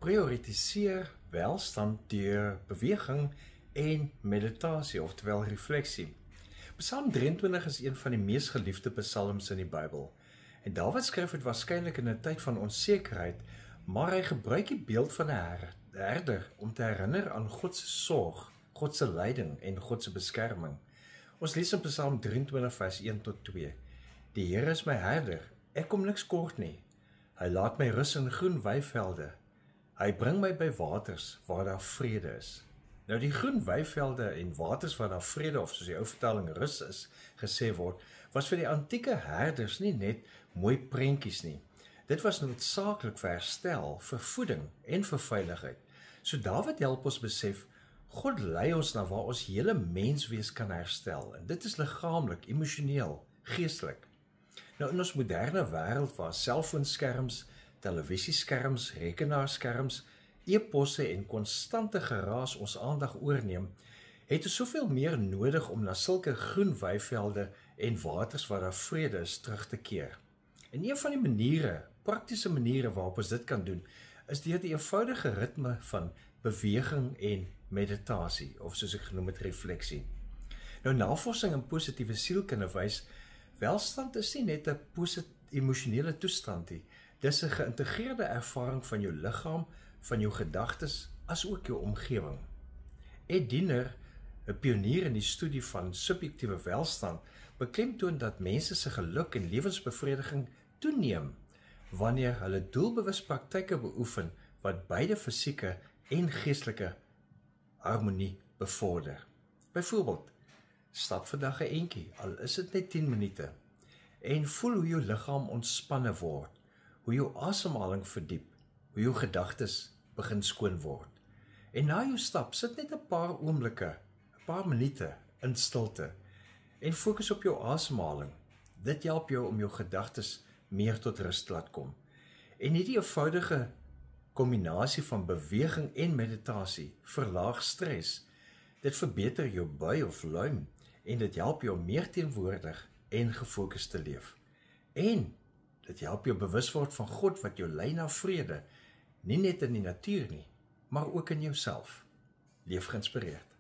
prioritiseer welstand deur beweging en meditasie, oftewel refleksie. Psalm 23 is een van die mees geliefde psalms in die Bybel. En Dawid skryf het waarskynlik in 'n tyd van onsekerheid, maar hy gebruik die beeld van 'n herder om te herinner aan God se sorg, God se leiding en God se beskerming. Ons lees in Psalm 23 vers 1 tot 2. Die Here is my herder, ek kom niks kort nie. Hy laat my rus in groen weivelde. Hy bring my by waters waar daar vrede is. Nou die groen weivelde en waters waar daar vrede, of soos die ou vertaling rus is, gesê word, was vir die antieke herders nie net mooi prentjies nie. Dit was noodsaaklik vir herstel, vir voeding en vir veiligheid. So Dawid help ons besef, God lei ons na waar ons hele menswees kan herstel, en dit is liggaamlik, emosioneel, geestelik. Nou in ons moderne wêreld waar selfoonskerms, televisieskerms, rekenaarskerms, e-posse en konstante geraas ons aandag oorneem, het ons soveel meer nodig om na sulke groen weivelde en waters waar daar vrede is terug te keer. En een van die maniere, praktiese maniere waarop ons dit kan doen, is deur die eenvoudige ritme van beweging en meditasie, of soos ek genoem het, refleksie. Nou navorsing in positiewe sielkunde wys, welstand is nie net 'n emosionele toestand nie, dis 'n geïntegreerde ervaring van jou liggaam, van jou gedagtes, as ook jou omgewing. Ed Diener, 'n pionier in die studie van subjektiewe welstand, beklemtoon dat mense se geluk en lewensbevrediging toeneem wanneer hulle doelbewus praktyke beoefen wat beide fisieke en geestelike harmonie bevorder. Byvoorbeeld, stap vandag 'n entjie, al is dit net 10 minute, en voel hoe jou liggaam ontspanne word, hoe jou asemhaling verdiep, hoe jou gedagtes begin skoon word. En na jou stap, sit net 'n paar oomblikke, 'n paar minute in stilte, en fokus op jou asemhaling. Dit help jou om jou gedagtes meer tot rus te laat kom. En hierdie eenvoudige kombinasie van beweging en meditasie verlaag stres. Dit verbeter jou bui of luim, en dit help jou om meer teenwoordig en gefokus te leef. En dit help jou bewus word van God wat jou lei na vrede, nie net in die natuur nie, maar ook in jouself. Leef geïnspireerd.